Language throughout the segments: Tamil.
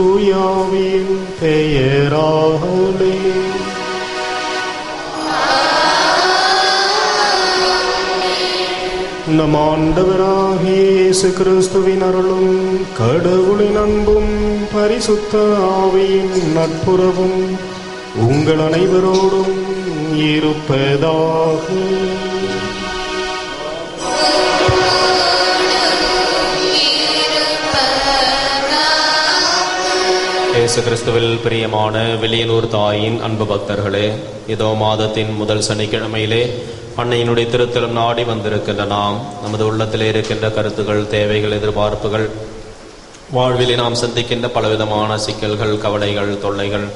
தூயாவின் பெயராலே. நம் ஆண்டவராகிய இயேசு கிறிஸ்துவின் அருளும் கடவுளின் அன்பும் பரிசுத்த ஆவியின் நட்புறவும் உங்கள் அனைவரோடும் இருப்பதாக. இயேசு கிறிஸ்துவில் பிரியமான வெளியனூர் தாயின் அன்பு பக்தர்களே, இதோ மாதத்தின் முதல் சனிக்கிழமையிலே அன்னையினுடைய திருத்தலம் நாடி வந்திருக்கின்ற நாம் நமது உள்ளத்திலே இருக்கின்ற கருத்துகள், தேவைகள், எதிர்பார்ப்புகள், வாழ்விலே நாம் சந்திக்கின்ற பலவிதமான சிக்கல்கள், கவலைகள், தொல்லைகள்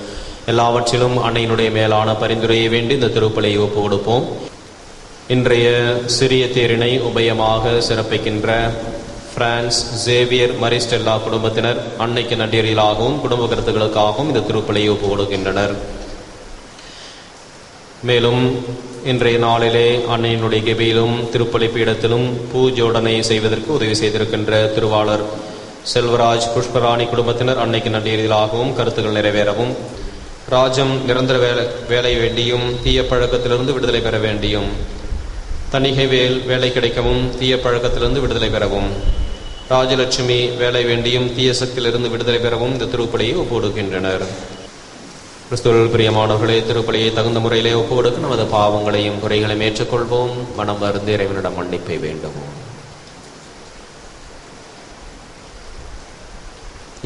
எல்லாவற்றிலும் அன்னையினுடைய மேலான பரிந்துரையை வேண்டி இந்த திருப்பலியை ஒப்பு கொடுப்போம். இன்றைய சிறிய தேரினை உபயமாக சிறப்பிக்கின்ற பிரான்ஸ் சேவியர் மரிஸ்டெல்லா குடும்பத்தினர் அன்னைக்கு நன்றியலாகவும் குடும்ப கருத்துக்களுக்காகவும் இந்த திருப்பலியை ஒப்பு கொடுக்கின்றனர். மேலும் இன்றைய நாளிலே அன்னையினுடைய கெபியிலும் திருப்பலி பீடத்திலும் பூஜோடனை செய்வதற்கு உதவி செய்திருக்கின்ற திருவாளர் செல்வராஜ் புஷ்பராணி குடும்பத்தினர் அன்னைக்கு நன்றியலாகவும் கருத்துக்கள் நிறைவேறவும், ராஜம் நிரந்தர வேலை வேண்டியும் தீய பழக்கத்திலிருந்து விடுதலை பெற வேண்டியும், தணிகை வேலை கிடைக்கவும் தீய பழக்கத்திலிருந்து விடுதலை பெறவும், ராஜலட்சுமி வேலை வேண்டியும் தீய சக்தியிலிருந்து விடுதலை பெறவும் இந்த திருப்பலியை ஒப்பு கொடுக்கின்றனர். கிறிஸ்துவில் பிரியமானவர்களே, திருப்பலியை தகுந்த முறையிலே ஒப்பு கொடுக்க நமது பாவங்களையும் குறைகளையும் ஏற்றுக்கொள்வோம். மனம் வருந்தி இறைவனிடம் மன்னிப்பை வேண்டுவோம்.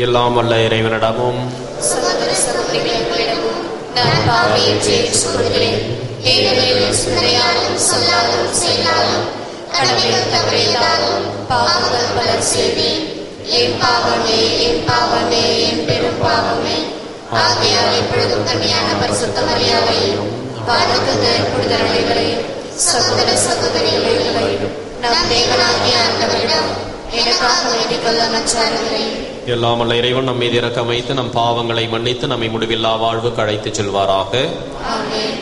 எல்லாம் வல்ல இறைவனிடமும் சகோதர சகோதரிகளே, நம் தேவனாகிய ஆண்டவரிடம் எனக்காக வேண்டிக் கொள்ள நற்சாருகிறேன். எல்லாம் வல்ல இறைவன் நம் மீது இரக்கம் வைத்து நம் பாவங்களை மன்னித்து நம்மை முடிவில்லா வாழ்வுக்கு அழைத்துச் செல்வாராக. ஆமென்.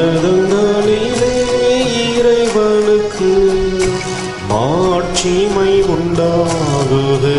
உன்னதங்களிலே இறைவனுக்கு மாட்சிமை உண்டாகுது.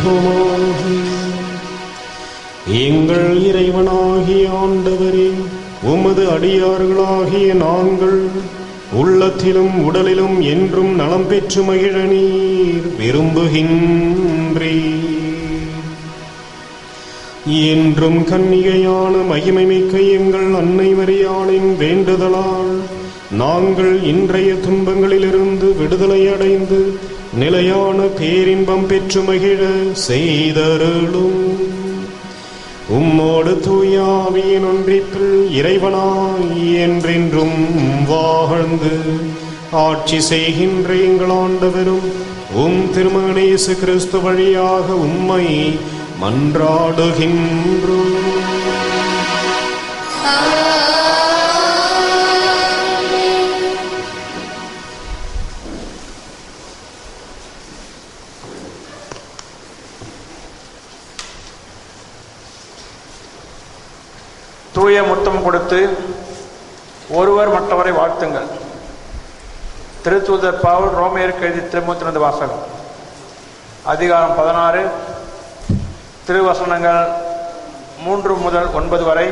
ஜெபிப்போமாக. எங்கள் இறைவனாகிய ஆண்டவரே, உமது அடியார்களாகிய நாங்கள் உள்ளத்திலும் உடலிலும் என்றும் நலம் பெற்று மகிழ நீர் விரும்புகின்றீர். என்றும் கன்னிகையான மகிமைமிக்க எங்கள் அன்னை மரியாளின் வேண்டுதலால் நாங்கள் இன்றைய துன்பங்களிலிருந்து விடுதலை அடைந்து நிலையான பேரின்பம் பெற்று மகிழ செய்தருளும். உம்மோடு தூயாவியின் ஒன்றிப்பில் இறைவனாய் என்றென்றும் வாழ்ந்து ஆட்சி செய்கின்ற எங்கள் ஆண்டவரும் உம் திருமகன் இயேசு கிறிஸ்து வழியாக உம்மை மன்றாடுகின்றோம். தூய முத்தம் கொடுத்து ஒருவர் மற்றவரை வாழ்த்துங்கள். திருத்தூதர் பவுல் ரோமையருக்கு எழுதி திருமுத்திருந்த வாசகம் அதிகாரம் 16 திருவசனங்கள் 3 முதல் 9 வரை,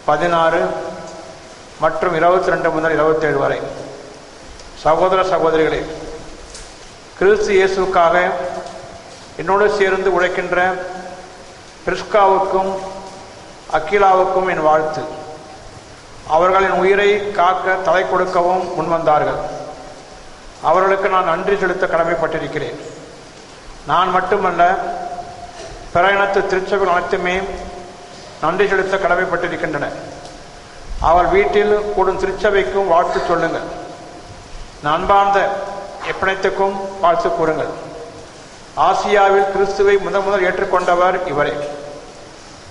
16 மற்றும் 22 முதல் 27 வரை. சகோதர சகோதரிகளே, கிறிஸ்து இயேசுக்காக என்னோடு சேர்ந்து உழைக்கின்ற பிரிஸ்காவுக்கும் அக்கிலாவுக்கும் என் வாழ்த்து. அவர்களின் உயிரை காக்க தலை கொடுக்கவும் முன்வந்தார்கள். அவர்களுக்கு நான் நன்றி செலுத்த கடமைப்பட்டிருக்கிறேன். நான் மட்டுமல்ல, பிற இனத்து திருச்சபைகள் அனைத்துமே நன்றி செலுத்த கடமைப்பட்டிருக்கின்றன. அவள் வீட்டில் கூடும் திருச்சபைக்கும் வாழ்த்து சொல்லுங்கள். அன்பார்ந்த எப்பிணைத்துக்கும் வாழ்த்து கூறுங்கள். ஆசியாவில் கிறிஸ்துவை முதல் ஏற்றுக்கொண்டவர் இவரே.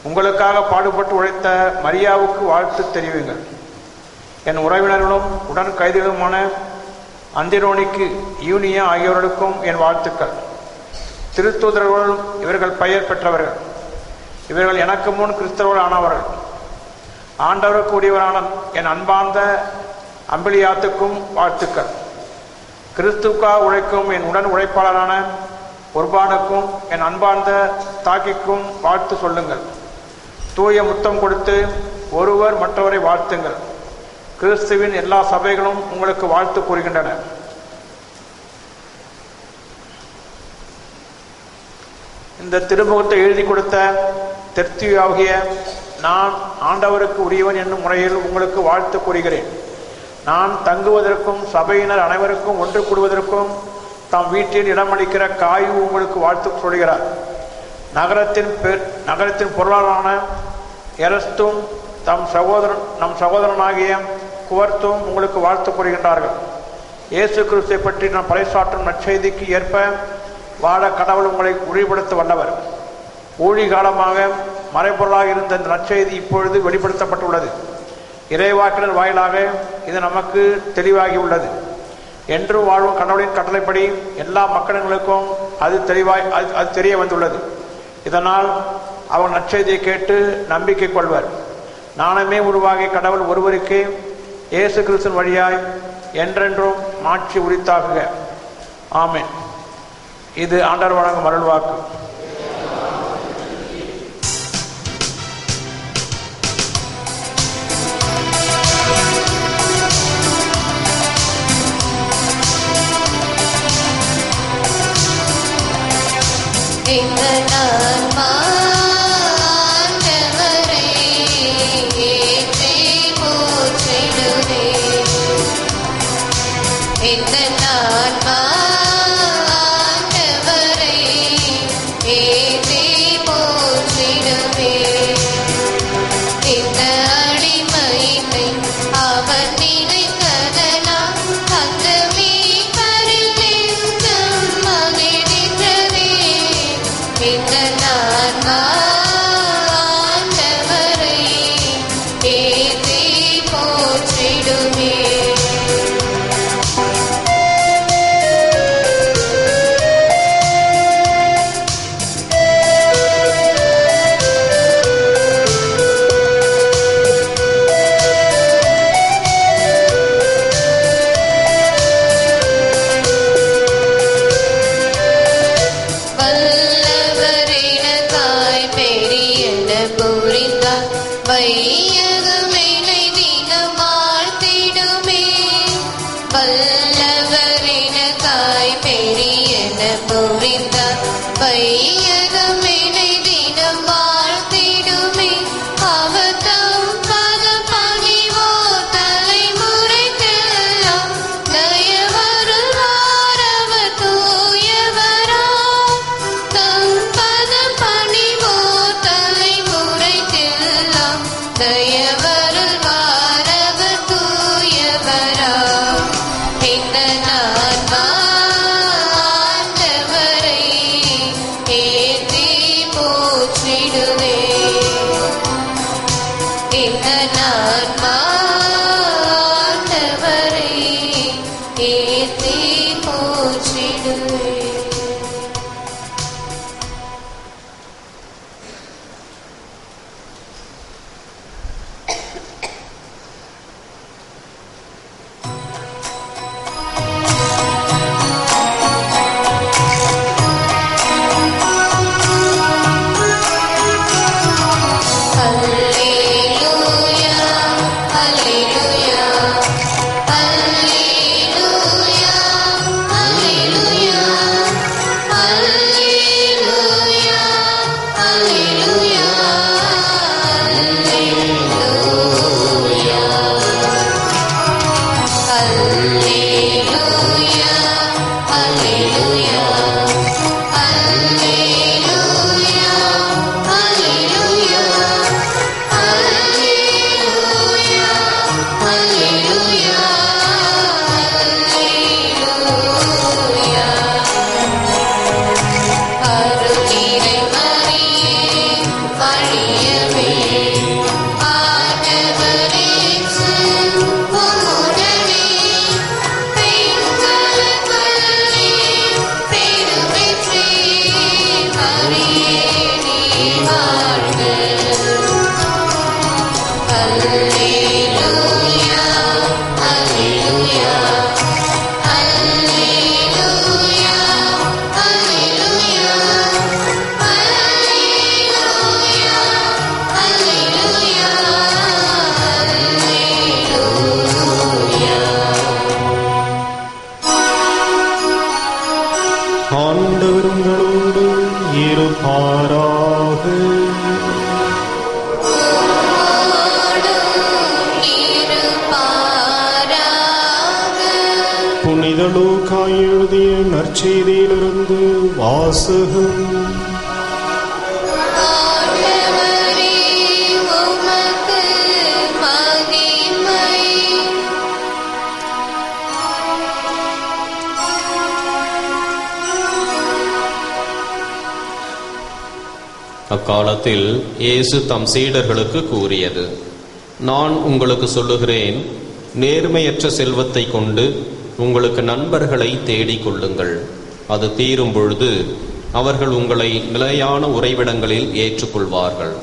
உங்களுக்காக பாடுபட்டு உழைத்த மரியாவுக்கு வாழ்த்து தெரிவிங்கள். என் உறவினர்களும் உடன் கைதிகளுமான அந்திரோனிக்கு, யூனியா ஆகியோர்களுக்கும் என் வாழ்த்துக்கள். திருத்தூதர்களும் இவர்கள் பெயர் பெற்றவர்கள். இவர்கள் எனக்கு முன் கிறிஸ்தவர்கள் ஆனவர்கள். ஆண்டவருக்கு உரியவரான என் அன்பார்ந்த அம்பிலியாத்துக்கும் வாழ்த்துக்கள். கிறிஸ்துவுக்காக உழைக்கும் என் உடன் உழைப்பாளரான உர்பானுக்கும் என் அன்பார்ந்த தாக்கிக்கும் வாழ்த்து சொல்லுங்கள். தூய முத்தம் கொடுத்து ஒருவர் மற்றவரை வாழ்த்துங்கள். கிறிஸ்துவின் எல்லா சபைகளும் உங்களுக்கு வாழ்த்து கூறுகின்றன. இந்த திருமுகத்தை எழுதி கொடுத்த தெர்த்தியாகிய நான் ஆண்டவருக்கு உரியவன் என்னும் முறையில் உங்களுக்கு வாழ்த்து கூறுகிறேன். நான் தங்குவதற்கும் சபையினர் அனைவருக்கும் ஒன்று கூடுவதற்கும் தாம் வீட்டில் இடமளிக்கிற காயு உங்களுக்கு வாழ்த்து சொல்கிறார். நகரத்தின் பொருளாளான எரஸ்தும் நம் சகோதரனாகிய குவர்த்தும் உங்களுக்கு வாழ்த்து கூறுகின்றார்கள். இயேசு கிறிஸ்துவை பற்றி நான் பறைசாற்றும் நற்செய்திக்கு ஏற்ப வாழ கடவுள் உங்களை உறுதிப்படுத்த வல்லவர். ஊழி காலமாக மறைபொருளாக இருந்த இந்த நற்செய்தி இப்பொழுது வெளிப்படுத்தப்பட்டுள்ளது. இறைவாக்கினர் வாயிலாக இது நமக்கு தெளிவாகியுள்ளது. என்று வாழும் கடவுளின் கட்டளைப்படி எல்லா மக்களுக்கும் அது தெரிய வந்துள்ளது. இதனால் அவர் நற்செய்தியை கேட்டு நம்பிக்கை கொள்வர். நானமே உருவாகிய கடவுள் ஒருவருக்கே இயேசு கிறிஸ்துவின் வழியாய் என்றென்றும் மாட்சி உரித்தாகுக. ஆமென். இது ஆண்டவர் வழங்கும் அருள்வாக்கு. வல்ல வையகம் என்னை தினம் வாழ்த்திடுமே. வல்லவர் எனக்காய் பெரியன புரிந்தார். வையகம் என்னை தினம் வாழ்த்திடுமே. அவர் தம் பதம் பணிவோர் தலைமுறைக்கெல்லாம் தயவருள்வார். அவர் தூயவராம். தம் பதம் பணிவோர் தலைமுறைக்கெல்லாம் தயவருள்வார். அவர் தூயவராம். இந்த நான்மா ஆண்டவரை ஏத்தி போற்றிடுவே. இந்த நான்மா ஆண்டவரை ஏத்தி போற்றிடுவே. Alleluia, alleluia, alleluia, alleluia, alleluia, alleluia, alleluia, அருளினை மரியே வழியவே. ஆண்டவரேசு உம்முடனே பெண்களுக்குள்ளே பெரும்பெற்றே. மரியே நீ வாழ்க. Alleluia, alleluia, alleluia, alleluia, alleluia, alleluia. ஆண்டவர் உங்களோடு இருப்பாராக. புனித லூக்கா எழுதிய நற்செய்தியிலிருந்து வாசகம். ஆண்டவரே, உமக்கு மகிமை. அக்காலத்தில் இயேசு தம் சீடர்களுக்கு கூறியது, நான் உங்களுக்கு சொல்லுகிறேன், நேர்மையற்ற செல்வத்தை கொண்டு உங்களுக்கு நண்பர்களை தேடிக் கொள்ளுங்கள். அது தீரும் பொழுது அவர்கள் உங்களை நிலையான உறைவிடங்களில் ஏற்றுக்கொள்வார்கள்.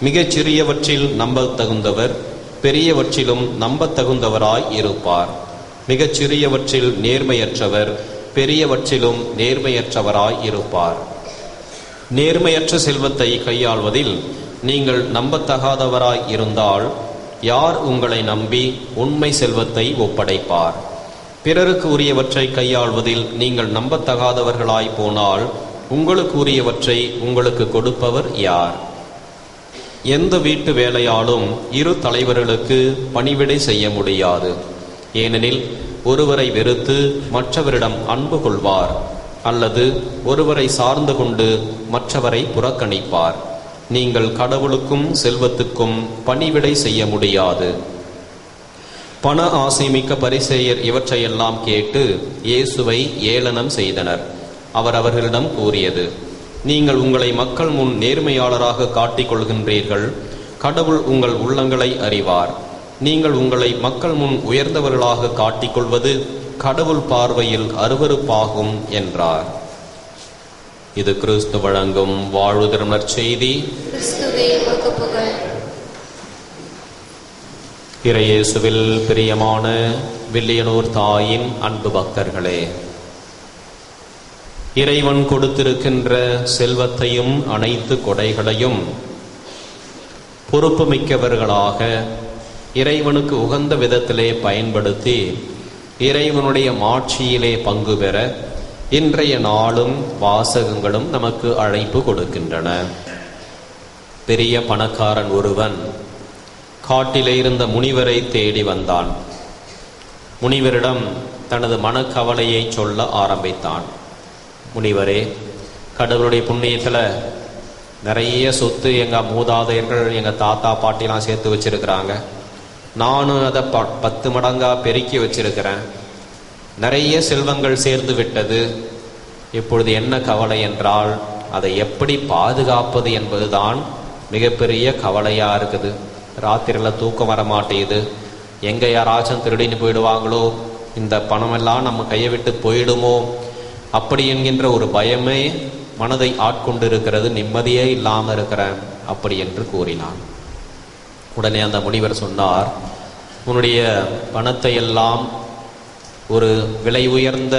மிகச் சிறியவற்றில் நம்பத்தகுந்தவர் பெரியவற்றிலும் நம்பத்தகுந்தவராய் இருப்பார். மிகச் சிறியவற்றில் நேர்மையற்றவர் பெரியவற்றிலும் நேர்மையற்றவராய் இருப்பார். நேர்மையற்ற செல்வத்தை கையாள்வதில் நீங்கள் நம்பத்தகாதவராய் இருந்தால் யார் உங்களை நம்பி உண்மை செல்வத்தை ஒப்படைப்பார்? பிறருக்கு உரியவற்றை கையாள்வதில் நீங்கள் நம்பத்தகாதவர்களாய் போனால் உங்களுக்கு உரியவற்றை உங்களுக்கு கொடுப்பவர் யார்? எந்த வீட்டு வேலையாலும் இரு தலைவர்களுக்கு பணிவிடை செய்ய முடியாது. ஏனெனில் ஒருவரை வெறுத்து மற்றவரிடம் அன்பு கொள்வார், அல்லது ஒருவரை சார்ந்து கொண்டு மற்றவரை புறக்கணிப்பார். நீங்கள் கடவுளுக்கும் செல்வத்துக்கும் பணிவிடை செய்ய முடியாது. பண ஆசைமிக்க பரிசேயர் இவற்றையெல்லாம் கேட்டு இயேசுவை ஏளனம் செய்தனர். அவர் அவர்களிடம் கூறியது, நீங்கள் உங்களை மக்கள் முன் நேர்மையாளராக காட்டிக் கொள்கின்றீர்கள். கடவுள் உங்கள் உள்ளங்களை அறிவார். நீங்கள் உங்களை மக்கள் முன் உயர்ந்தவர்களாக காட்டிக்கொள்வது கடவுள் பார்வையில் அருவருப்பாகும் என்றார். இது கிறிஸ்து வழங்கும் வாழ்வு தரும் நற்செய்தி. கிறிஸ்துவே உமக்கு புகழ். இறையேசுவில் பிரியமான வில்லியனூர் தாயின் அன்பு பக்தர்களே, இறைவன் கொடுத்திருக்கின்ற செல்வத்தையும் அனைத்து கொடைகளையும் பொறுப்புமிக்கவர்களாக இறைவனுக்கு உகந்த விதத்திலே பயன்படுத்தி இறைவனுடைய மாட்சியிலே பங்கு பெற இன்றைய நாளும் வாசகங்களும் நமக்கு அழைப்பு கொடுக்கின்றன. பெரிய பணக்காரன் ஒருவன் காட்டிலே இருந்த முனிவரை தேடி வந்தான். முனிவரிடம் தனது மனக்கவலையை சொல்ல ஆரம்பித்தான். முனிவரே, கடவுளுடைய புண்ணியத்தில் நிறைய சொத்து எங்கள் மூதாதையர்கள் எங்கள் தாத்தா பாட்டிலாம் சேர்த்து வச்சிருக்கிறாங்க. நானும் அதை 10 மடங்காக பெருக்கி வச்சிருக்கிறேன். நிறைய செல்வங்கள் சேர்ந்து விட்டது. இப்பொழுது என்ன கவலை என்றால் அதை எப்படி பாதுகாப்பது என்பதுதான் மிகப்பெரிய கவலையாக இருக்குது. ராத்திரியில் தூக்கம் வர மாட்டேங்குது. எங்கே யாராச்சும் திருடின்னு போயிடுவாங்களோ, இந்த பணமெல்லாம் நம்ம கையை விட்டு போயிடுமோ, அப்படி என்கின்ற ஒரு பயமே மனதை ஆட்கொண்டு இருக்கிறது. நிம்மதியே இல்லாமல் இருக்கிறேன் அப்படி என்று கூறினான். உடனே அந்த முனிவர் சொன்னார், உன்னுடைய பணத்தை எல்லாம் ஒரு விலை உயர்ந்த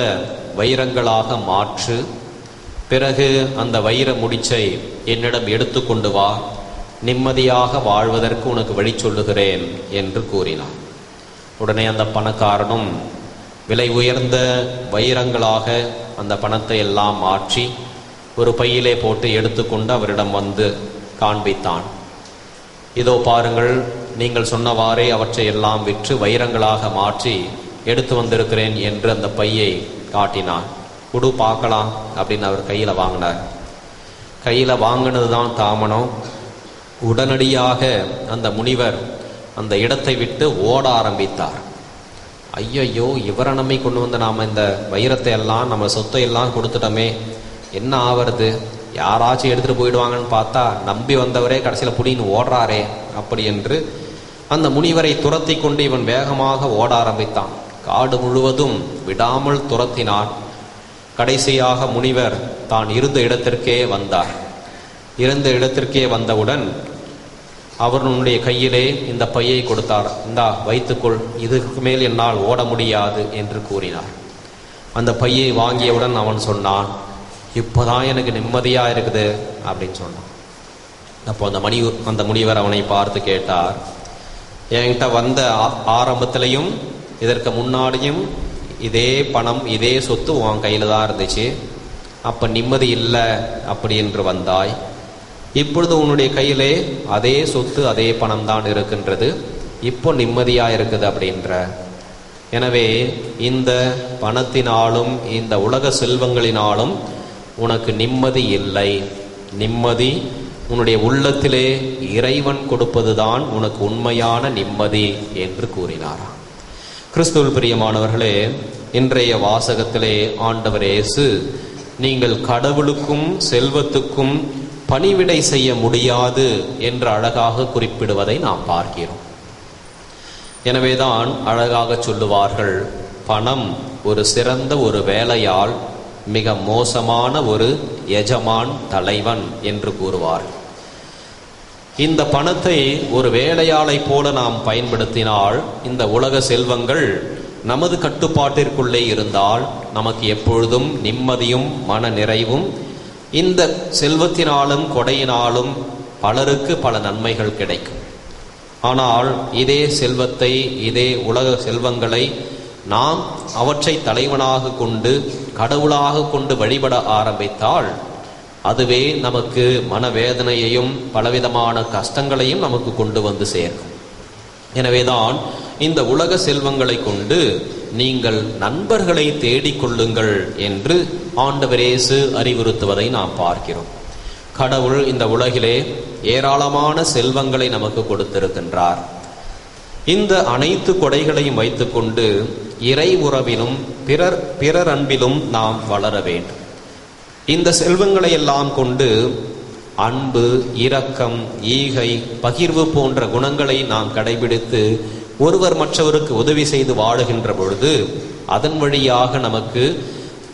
வைரங்களாக மாற்று. பிறகு அந்த வைர முடிச்சை என்னிடம் எடுத்து கொண்டு வா. நிம்மதியாக வாழ்வதற்கு உனக்கு வழி சொல்லுகிறேன் என்று கூறினான். உடனே அந்த பணக்காரனும் விலை உயர்ந்த வைரங்களாக அந்த பணத்தை எல்லாம் மாற்றி ஒரு பையிலே போட்டு எடுத்துக்கொண்டு அவரிடம் வந்து காண்பித்தான். இதோ பாருங்கள், நீங்கள் சொன்னவாறே அவற்றை எல்லாம் விற்று வைரங்களாக மாற்றி எடுத்து வந்திருக்கிறேன் என்று அந்த பையை காட்டினான். குடு பார்க்கலாம் அப்படின்னு அவர் கையில் வாங்கினார். கையில் வாங்கினது தான் தாமனம். உடனடியாக அந்த முனிவர் அந்த இடத்தை விட்டு ஓட ஆரம்பித்தார். ஐயையோ, இவரை நம்பி கொண்டு வந்து நாம் இந்த வைரத்தை எல்லாம் நம்ம சொத்தை எல்லாம் கொடுத்துட்டோமே, என்ன ஆவறது? யாராச்சும் எடுத்துகிட்டு போயிடுவாங்கன்னு பார்த்தா நம்பி வந்தவரே கடைசியில் புடின்னு ஓடுறாரே அப்படி என்று அந்த முனிவரை துரத்தி கொண்டு இவன் வேகமாக ஓட ஆரம்பித்தான். காடு முழுவதும் விடாமல் துரத்தினான். கடைசியாக முனிவர் தான் இருந்த இடத்திற்கே வந்தார். இருந்த இடத்திற்கே வந்தவுடன் அவருடைய கையிலே இந்த பையை கொடுத்தார். இந்தா வைத்துக்கொள், இதுக்கு மேல் என்னால் ஓட முடியாது என்று கூறினார். அந்த பையை வாங்கியவுடன் அவன் சொன்னான், இப்போதான் எனக்கு நிம்மதியாக இருக்குது அப்படின்னு சொன்னான். அப்போ அந்த முனிவர் அவனை பார்த்து கேட்டார், என்கிட்ட வந்த ஆரம்பத்திலையும் இதற்கு முன்னாடியும் இதே பணம் இதே சொத்து உன் கையில் தான் இருந்துச்சு, அப்போ நிம்மதி இல்லை அப்படி என்று வந்தாய். இப்பொழுது உன்னுடைய கையிலே அதே சொத்து அதே பணம் தான் இருக்கின்றது, இப்போ நிம்மதியாக இருக்குது அப்படின்ற. எனவே இந்த பணத்தினாலும் இந்த உலக செல்வங்களினாலும் உனக்கு நிம்மதி இல்லை. நிம்மதி உன்னுடைய உள்ளத்திலே இறைவன் கொடுப்பதுதான் உனக்கு உண்மையான நிம்மதி என்று கூறினாராம். கிறிஸ்துவில் பிரியமானவர்களே, இன்றைய வாசகத்திலே ஆண்டவர் இயேசு நீங்கள் கடவுளுக்கும் செல்வத்துக்கும் பணிவிடை செய்ய முடியாது என்று அழகாக குறிப்பிடுவதை நாம் பார்க்கிறோம். எனவேதான் அழகாக சொல்லுவார்கள், பணம் ஒரு சிறந்த ஒரு வேலையால் மிக மோசமான ஒரு எஜமான் தலைவன் என்று கூறுவார். இந்த பணத்தை ஒரு வேலையாளை போல நாம் பயன்படுத்தினால் இந்த உலக செல்வங்கள் நமது கட்டுப்பாட்டிற்குள்ளே இருந்தால் நமக்கு எப்பொழுதும் நிம்மதியும் மன நிறைவும், இந்த செல்வத்தினாலும் கொடையினாலும் பலருக்கு பல நன்மைகள் கிடைக்கும். ஆனால் இதே செல்வத்தை இதே உலக செல்வங்களை நாம் அவற்றை தலைவனாக கொண்டு கடவுளாக கொண்டு வழிபட ஆரம்பித்தால் அதுவே நமக்கு மனவேதனையையும் பலவிதமான கஷ்டங்களையும் நமக்கு கொண்டு வந்து சேர்க்கும். எனவேதான் இந்த உலக செல்வங்களை கொண்டு நீங்கள் நண்பர்களை தேடிக்கொள்ளுங்கள் என்று ஆண்டவர் இயேசு அறிவுறுத்துவதை நாம் பார்க்கிறோம். கடவுள் இந்த உலகிலே ஏராளமான செல்வங்களை நமக்கு கொடுத்திருக்கின்றார். இந்த அனைத்து கொடைகளையும் வைத்துக்கொண்டு இறை உறவிலும் பிறர் அன்பிலும் நாம் வளர வேண்டும். இந்த செல்வங்களை எல்லாம் கொண்டு அன்பு, இரக்கம், ஈகை, பகிர்வு போன்ற குணங்களை நாம் கடைபிடித்து ஒருவர் மற்றவருக்கு உதவி செய்து வாழுகின்ற பொழுது அதன் வழியாக நமக்கு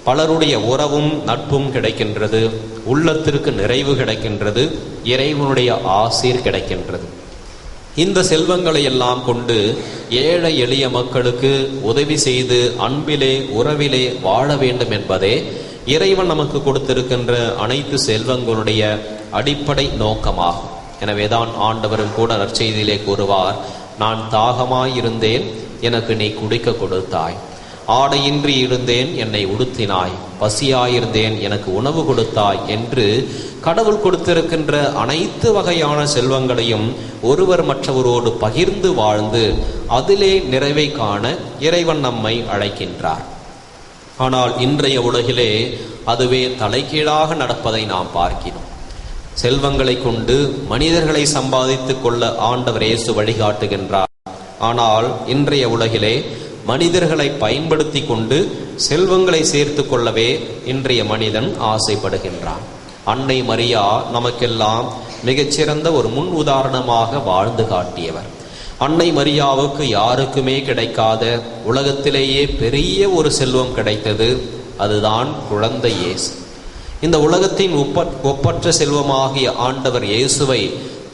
பலருடைய உறவும் நட்பும் கிடைக்கின்றது, உள்ளத்திற்கு நிறைவு கிடைக்கின்றது, இறைவனுடைய ஆசீர் கிடைக்கின்றது. இந்த செல்வங்களை எல்லாம் கொண்டு ஏழை எளிய மக்களுக்கு உதவி செய்து அன்பிலே உறவிலே வாழ வேண்டும் என்பதே இறைவன் நமக்கு கொடுத்திருக்கின்ற அனைத்து செல்வங்களுடைய அடிப்படை நோக்கமாகும். எனவேதான் ஆண்டவரும் கூட நற்செய்தியிலே கூறுவார், நான் தாகமாயிருந்தேன், எனக்கு நீ குடிக்க கொடுத்தாய். ஆடையின்றி இருந்தேன், என்னை உடுத்தினாய். பசியாயிருந்தேன், எனக்கு உணவு கொடுத்தாய் என்று கடவுள் கொடுத்திருக்கின்ற அனைத்து வகையான செல்வங்களையும் ஒருவர் மற்றவரோடு பகிர்ந்து வாழ்ந்து அதிலே நிறைவை காண இறைவன் நம்மை அழைக்கின்றார். ஆனால் இன்றைய உலகிலே அதுவே தலைகீழாக நடப்பதை நாம் பார்க்கிறோம். செல்வங்களை கொண்டு மனிதர்களை சம்பாதித்துக் கொள்ள ஆண்டவர் இயேசு வழிகாட்டுகின்றார். ஆனால் இன்றைய உலகிலே மனிதர்களை பயன்படுத்தி கொண்டு செல்வங்களை சேர்த்து கொள்ளவே இன்றைய மனிதன் ஆசைப்படுகின்றான். அன்னை மரியா நமக்கெல்லாம் மிகச்சிறந்த ஒரு முன் உதாரணமாக வாழ்ந்து காட்டியவர். அன்னை மரியாவுக்கு யாருக்குமே கிடைக்காத உலகத்திலேயே பெரிய ஒரு செல்வம் கிடைத்தது. அதுதான் குழந்தை இயேசு. இந்த உலகத்தின் ஒப்பற்ற செல்வமாகிய ஆண்டவர் இயேசுவை,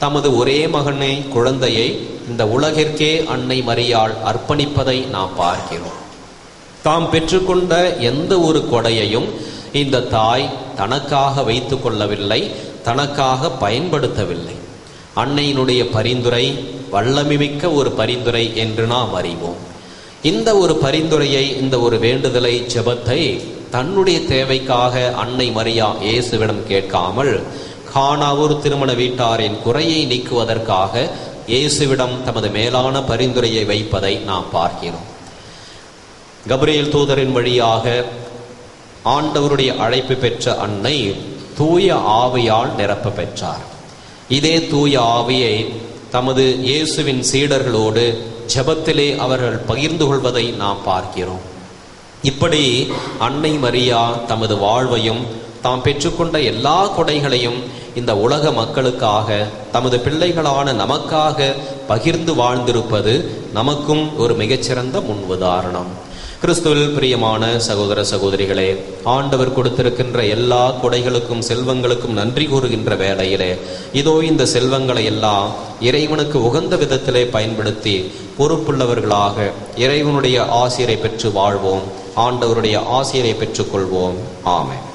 தமது ஒரே மகனை குழந்தையை இந்த உலகிற்கே அன்னை மரியாள் அர்ப்பணிப்பதை நாம் பார்க்கிறோம். தாம் பெற்றுக்கொண்ட எந்த ஒரு கொடையையும் இந்த தாய் தனக்காக வைத்து கொள்ளவில்லை, தனக்காக பயன்படுத்தவில்லை. அன்னையினுடைய பரிந்துரை வல்லமிமிக்க ஒரு பரிந்துரை என்று நாம் அறிவோம். இந்த ஒரு பரிந்துரையை, இந்த ஒரு வேண்டுதலை, ஜெபத்தை தன்னுடைய தேவைக்காக அன்னை மரியா இயேசுவிடம் கேட்காமல் கானாவூர் திருமண வீட்டாரின் குறையை நீக்குவதற்காக இயேசுவிடம் தமது மேலான பரிந்துரையை வைப்பதை நாம் பார்க்கிறோம். கபிரியேல் தூதரின் வழியாக ஆண்டவருடைய அழைப்பு பெற்ற அன்னை தூய ஆவியால் நிரப்ப பெற்றார். இதே தூய ஆவியை தமது இயேசுவின் சீடர்களோடு ஜெபத்திலே அவர்கள் பகிர்ந்து கொள்வதை நாம் பார்க்கிறோம். இப்படி அன்னை மரியா தமது வாழ்வையும் தாம் பெற்றுக்கொண்ட எல்லா கொடைகளையும் இந்த உலக மக்களுக்காக, தமது பிள்ளைகளான நமக்காக பகிர்ந்து வாழ்ந்திருப்பது நமக்கும் ஒரு மிகச்சிறந்த முன் உதாரணம். கிறிஸ்துவில் பிரியமான சகோதர சகோதரிகளே, ஆண்டவர் கொடுத்திருக்கின்ற எல்லா கொடைகளுக்கும் செல்வங்களுக்கும் நன்றி கூறுகின்ற வேளையிலே இதோ இந்த செல்வங்களை எல்லாம் இறைவனுக்கு உகந்த விதத்திலே பயன்படுத்தி பொறுப்புள்ளவர்களாக இறைவனுடைய ஆசிரை பெற்று வாழ்வோம். ஆண்டவருடைய ஆசிரை பெற்றுக்கொள்வோம். ஆமென்.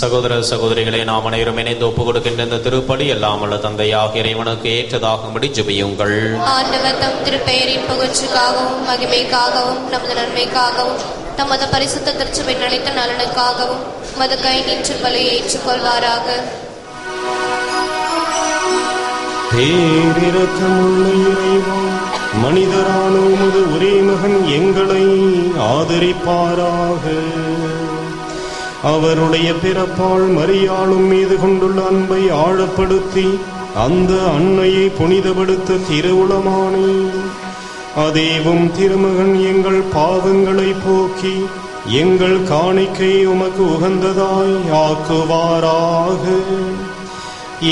சகோதர சகோதரிகளை நாம் அனைவரும் இணைந்து ஒப்புக் கொடுக்கின்ற இந்த திருப்பலி எல்லாம் உள்ள தந்தையாக இறைவனுக்கு ஏற்றதாகும்படி ஜெபியுங்கள். ஆண்டவர் தம் திருப்பெயரின் புகழ்ச்சிக்காகவும் மகிமைக்காகவும் நமது நன்மைக்காகவும் தமது பரிசுத்த திருச்சபை நிலைத்த நலனுக்காகவும் மது கை நின்று பலியை ஏற்றுக்கொள்வாராக. பேரிரக்கமுள்ள இறைவா, மனிதரான உமது ஒரே மகன் எங்களை ஆதரிப்பாராக. அவருடைய பிறப்பால் மரியாளும் மீது கொண்டுள்ள அன்பை ஆழப்படுத்தி அந்த அன்னையை புனிதப்படுத்த திருவுளமானே. அதேவும் திருமகன் எங்கள் பாவங்களை போக்கி எங்கள் காணிக்கை உமக்கு உகந்ததாய் ஆக்குவாராக.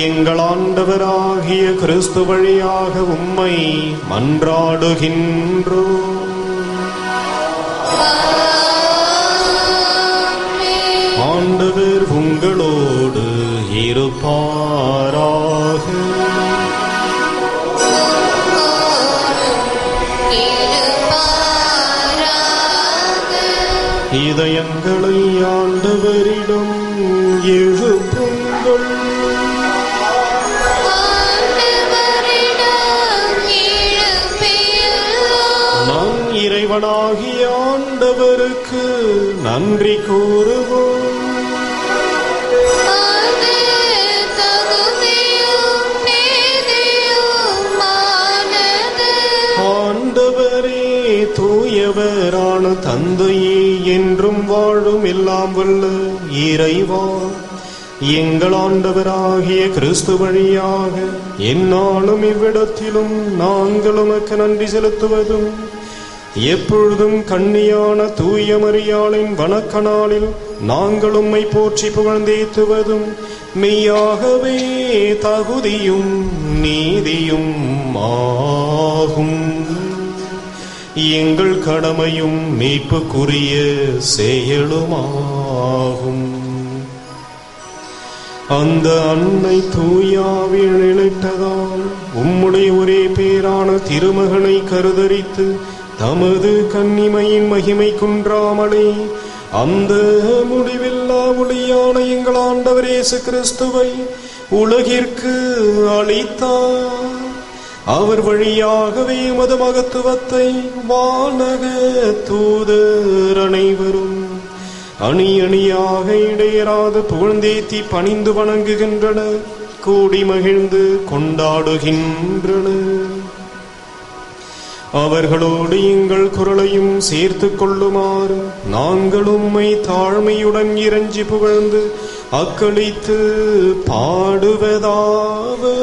எங்கள் ஆண்டவராகிய கிறிஸ்து வழியாக உம்மை மன்றாடுகின்றோம். ஆண்டவர் உங்களோடு இருப்பாராக. இதயங்களை ஆண்டவரிடம் எழுப்புங்கள். நம் இறைவனாகிய ஆண்டவருக்கு நன்றி கூறுவோம். ஆண்டவரே, தூயவரான தந்தையே, என்றும் வாழும் எல்லாம் வல்ல இறைவா, எங்கள் ஆண்டவராகிய கிறிஸ்து வழியாக எந்நாளும் இவ்விடத்திலும் நாங்கள் உமக்கு நன்றி செலுத்துவதும் எப்பொழுதும் கன்னியான தூய மரியாளின் வணக்க நாளில் நாங்கள் உம்மை போற்றி புகழ்ந்தேத்துவதும் மெய்யாகவே தகுதியும் நீதியும் ஆகும். எங்கள் கடமையும் மீட்புக்குரிய செயலுமாகும். அந்த அன்னை தூயாவில் நிலைத்ததால் உம்முடைய ஒரே பேரான திருமகனை கருதரித்து தமது கன்னிமையின் மகிமை குன்றாமலே அந்த முடிவில்லா ஒளியான எங்கள் ஆண்டவர் இயேசு கிறிஸ்துவை உலகிற்கு அளித்தார். அவர் வழியாகவே உமது மகத்துவத்தை வானக தூதர் அனைவரும் அணி அணியாக இடையராது புகழ்ந்தேத்தி பணிந்து வணங்குகின்றனர், கூடி மகிழ்ந்து கொண்டாடுகின்றனர். அவர்களோடு எங்கள் குரலையும் சேர்த்து கொள்ளுமாறு நாங்கள் உம்மை தாழ்மையுடன் இறைஞ்சி புகழ்ந்து அக்களித்து பாடுவதாவது.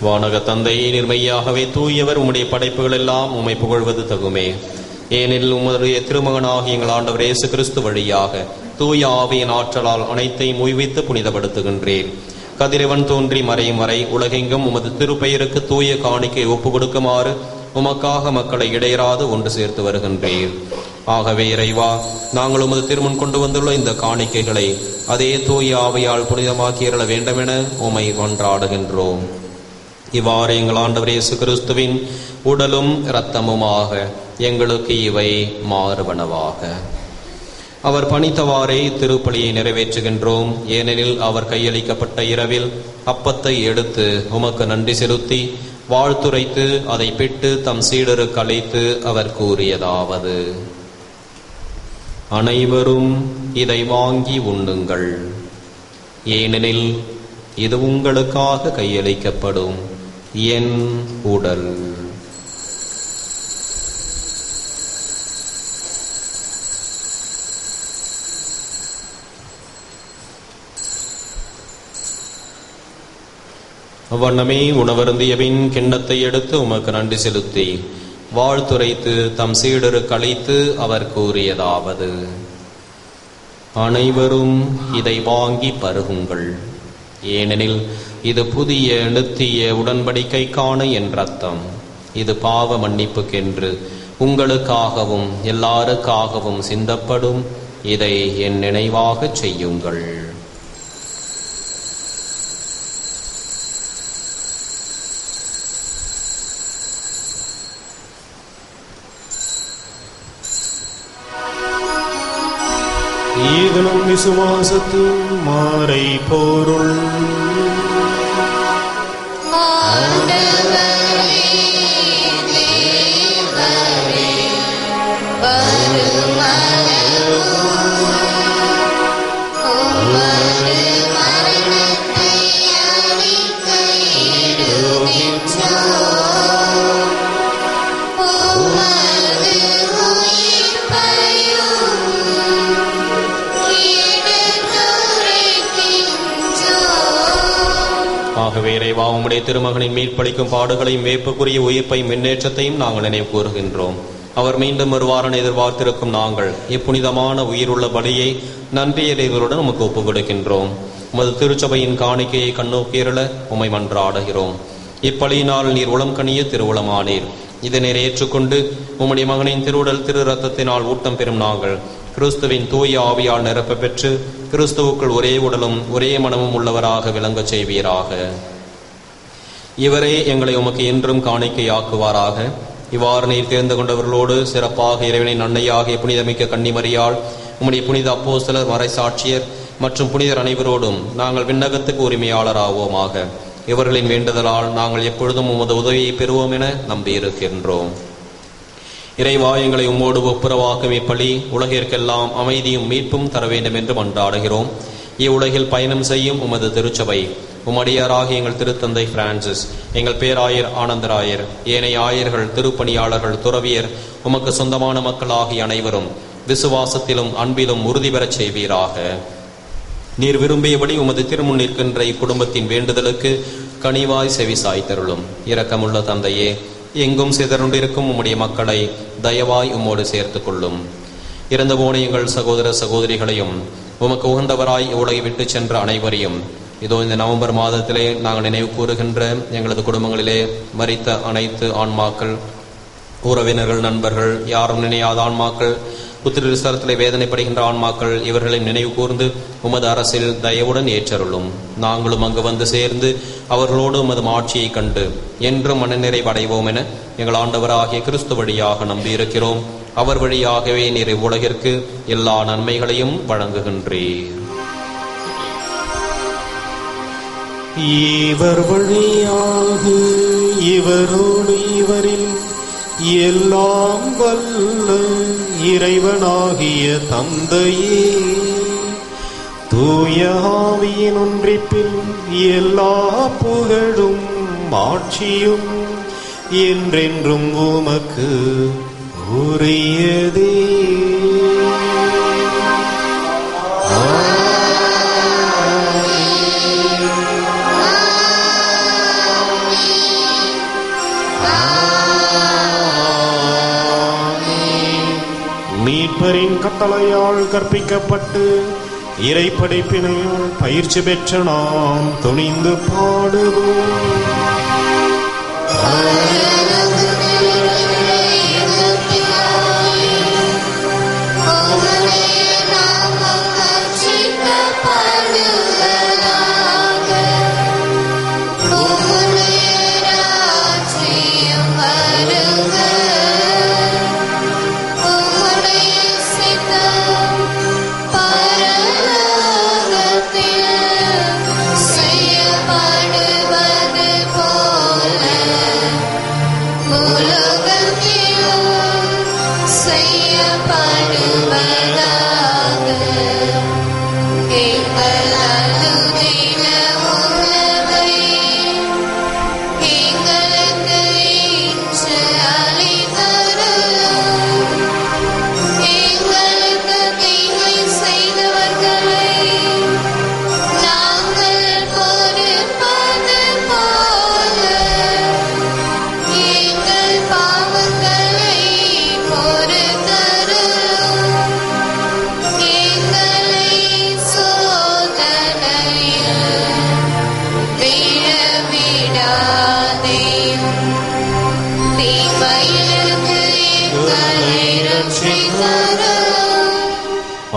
வானக தந்தையே, நிர்மையாகவே தூயவர், உம்முடைய படைப்புகள் எல்லாம் உம்மை புகழ்வது தகுமே. ஏனெனில் உம்முடைய திருமகனாகிய எங்கள் ஆண்டவர் இயேசு கிறிஸ்து வழியாக தூய ஆவியின் ஆற்றலால் அனைத்தையும் உய்வித்து புனிதப்படுத்துகின்றேன். கதிரவன் தோன்றி மறையும் வரை உலகெங்கும் உமது திருப்பெயருக்கு தூய காணிக்கை ஒப்பு கொடுக்குமாறு உமக்காக மக்களை இடையராது ஒன்று சேர்த்து வருகின்றேன். ஆகவே இறைவா, நாங்கள் உமது திருமுன் கொண்டு வந்துள்ள இந்த காணிக்கைகளை அதே தூய ஆவியால் புனிதமாக்கியருள வேண்டுமென உம்மை மன்றாடுகின்றோம். இவ்வாறு எங்கள் ஆண்டவர் இயேசு கிறிஸ்துவின் உடலும் இரத்தமுமாக எங்களுக்கு இவை மாறுவனவாக. அவர் பணித்தவாறே திருப்பலியை நிறைவேற்றுகின்றோம். ஏனெனில் அவர் கையளிக்கப்பட்ட இரவில் அப்பத்தை எடுத்து உமக்கு நன்றி செலுத்தி வாழ்த்துரைத்து அதை பிட்டு தம் சீடருக்கு அளித்து அவர் கூறியதாவது: அனைவரும் இதை வாங்கி உண்ணுங்கள், ஏனெனில் இது உங்களுக்காக கையளிக்கப்படும் என் உடல். அவ்வண்ணமே உணவருந்தியபின் கிண்ணத்தை எடுத்து உமக்கு நன்றி செலுத்தி வாழ்த்துரைத்து தம் சீடருக்கு அளித்து அவர் கூறியதாவது: அனைவரும் இதை வாங்கி பருகுங்கள், ஏனெனில் இது புதிய நித்திய உடன்படிக்கைக்கான என் இரத்தம். இது பாவ மன்னிப்புக்கென்று உங்களுக்காகவும் எல்லாருக்காகவும் சிந்தப்படும். இதை என் நினைவாகச் செய்யுங்கள். ஈதனும் விசுவாசத்தின் மாறை பொருள். ஆகவே இறைவா, உம்முடைய திருமகனின் மீட்பளிக்கும் பாடுகளையும் வேப்புக்குரிய உயிர்ப்பையும் முன்னேற்றத்தையும் நாங்கள் நினைவு கூறுகின்றோம். அவர் மீண்டும் வருவாரன் எதிர்பார்த்திருக்கும் நாங்கள் இப்புனிதமான உயிருள்ள பலியை நன்றியடைகளுடன் உமக்கு ஒப்புக் கொடுக்கின்றோம். உமது திருச்சபையின் காணிக்கையை கண்ணோக்கியருள உம்மை மன்றாடுகிறோம். இப்பலியினால் நீர் உளம் கனிய திருவுளமானீர். இதனை ஏற்றுக்கொண்டு உம்முடைய மகனின் திருவுடல் திரு ரத்தத்தினால் ஊட்டம் பெறும் நாங்கள் கிறிஸ்துவின் தூய ஆவியால் நிரப்ப பெற்று கிறிஸ்துவுக்குள் ஒரே உடலும் ஒரே மனமும் உள்ளவராக விளங்கச் செய்வீராக. இவரே எங்களை உமக்கு என்றும் காணிக்கையாக்குவாராக. இவ்வாறு நீர் தேர்ந்து கொண்டவர்களோடு சிறப்பாக இறைவனின் அன்னையாகிய புனிதமிக்க கன்னிமரியால் உம்முடைய புனித அப்போஸ்தலர், மறைசாட்சியர் மற்றும் புனிதர் அனைவரோடும் நாங்கள் விண்ணகத்துக்கு உரிமையாளராவோமாக. இவர்களின் வேண்டுதலால் நாங்கள் எப்பொழுதும் உமது உதவியை பெறுவோம் என நம்பியிருக்கின்றோம். இறைவா, எங்களை உம்மோடு ஒப்புரவாக்கும் இப்பலி உலகிற்கெல்லாம் அமைதியும் மீட்பும் தர வேண்டும் என்று மன்றாடுகிறோம். இவ்வுலகில் பயணம் செய்யும் உமது திருச்சபை, உம்மடியாராகிய எங்கள் திருத்தந்தை பிரான்சிஸ், எங்கள் பேராயர் ஆனந்தராயர், ஏனைய ஆயர்கள், திருப்பணியாளர்கள், துறவியர், உமக்கு சொந்தமான மக்களாகிய அனைவரும் விசுவாசத்திலும் அன்பிலும் உறுதி பெறச் செய்வீராக. நீர் விரும்பியபடி உமது திருமுன் நிற்கின்ற இக்குடும்பத்தின் வேண்டுதலுக்கு கனிவாய் செவி சாய்த்தருளும். இரக்கமுள்ள தந்தையே, எங்கும் சிதறுண்டிருக்கும் உம்முடைய மக்களை தயவாய் உம்மோடு சேர்த்து கொள்ளும். இறந்து போன எங்கள் சகோதர சகோதரிகளையும் உமக்கு உகந்தவராய் உலகை விட்டு சென்ற அனைவரையும் இதோ இந்த நவம்பர் மாதத்திலே நாங்கள் நினைவு கூறுகின்ற எங்களது குடும்பங்களிலே மரித்த அனைத்து ஆன்மாக்கள், உறவினர்கள், நண்பர்கள், யாரும் நினையாத ஆன்மாக்கள், புத்திரத்திலே வேதனைப்படுகின்ற ஆன்மாக்கள், இவர்களின் நினைவு கூர்ந்து உமது அரசில் தயவுடன் ஏற்றருளும். நாங்களும் அங்கு வந்து சேர்ந்து அவர்களோடு உமது ஆட்சியை கண்டு என்றும் மனநிறைவடைவோம் என எங்கள் ஆண்டவராகிய கிறிஸ்து வழியாக நம்பியிருக்கிறோம். அவர் வழியாகவே நீர் இவ்வுலகிற்கு எல்லா நன்மைகளையும் வழங்குகின்றீர். இவர் வழியாக இவரோடு இவரில் எல்லாம் வல்ல இறைவனாகிய தந்தையே, தூய ஆவியின் ஒன்றிப்பில் எல்லா புகழும் ஆட்சியும் என்றென்றும் உமக்கு உரியதே. மீட்பரின் கட்டளையால் கற்பிக்கப்பட்டு இறைப்படைப்பினையால் பயிற்சி பெற்ற நாம் துணிந்து பாடுவோம். செய்யப்படுவதா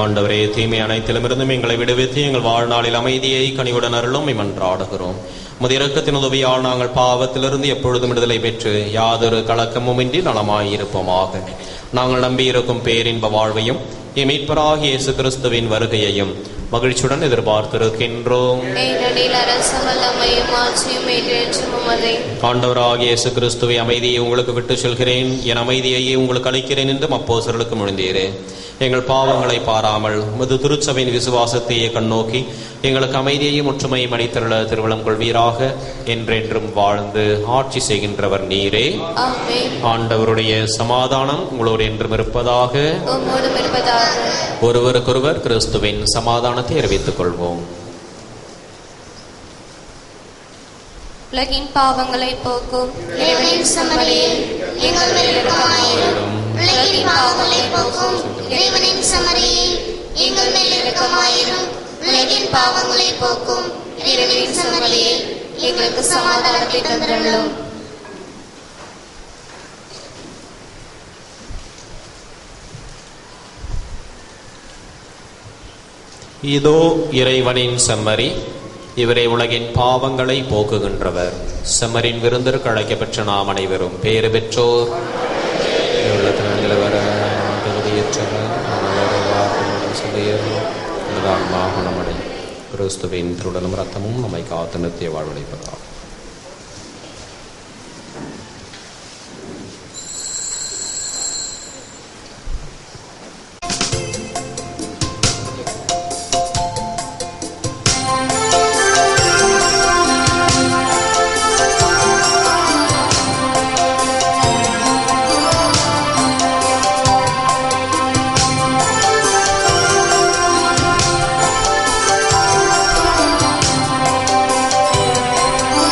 ஆண்டவரே, தீமை அனைத்திலுமிருந்தும் எங்களை விடுவித்து எங்கள் வாழ்நாளில் அமைதியை கனிவுடன் அருளும் மன்றாடுகிறோம். உமது இரக்கத்தின் உதவியால் நாங்கள் பாவத்திலிருந்து எப்பொழுதும் விடுதலை பெற்று யாதொரு கலக்கமுமின்றி நலமாயிருப்போமாக. நாங்கள் நம்பியிருக்கும் பேரின்ப வாழ்வையும் மீட்பராகிய இயேசு கிறிஸ்துவின் வருகையையும் மகிழ்ச்சியுடன் எதிர்பார்த்திருக்கின்றோம். ஆண்டவராகிய இயேசு கிறிஸ்துவை அமைதியை உங்களுக்கு விட்டு செல்கிறேன், என் அமைதியையே உங்களுக்கு அளிக்கிறேன் என்று அப்போஸ்தலருக்கு மொழிந்தீரே. எங்கள் பாவங்களை பாராமல் உமது திருச்சபையின் விசுவாசத்தையே கண்ணோக்கி எங்களுக்கு அமைதியையும் ஒற்றுமையும் அளித்தருள திருவளம் கொள்வீராக. என்றென்றும் வாழ்ந்து ஆட்சி செய்கின்றவர் நீரே. ஆண்டவருடைய சமாதானம் உங்களோடு என்றும் இருப்பதாக. ஒருவருக்கொருவர் கிறிஸ்துவின் சமாதானத்தை அறிவித்துக் கொள்வோம். உலகின் பாவங்களை போக்கும் இறைவனின் சமரியே எங்கள் மேல் இரக்கமாயிரும். உலகின் பாவங்களை போக்கும் இறைவனின் சமரியே எங்கள் மேல் இரக்கமாயிரும். உலகின் பாவங்களை போக்கும் இறைவனின் சமரியே எங்களுக்கு சமாதானத்தை தந்தருளும். இதோ இறைவனின் செம்மறி, இவரே உலகின் பாவங்களை போக்குகின்றவர். செம்மரின் விருந்திற்கு அழைக்கப்பெற்ற நாம் அனைவரும் பேறு பெற்றோர். கிறிஸ்துவின் திருடலும் ரத்தமும் நம்மை காத்து நித்திய வாழ்வளிப்பதாகும். Oh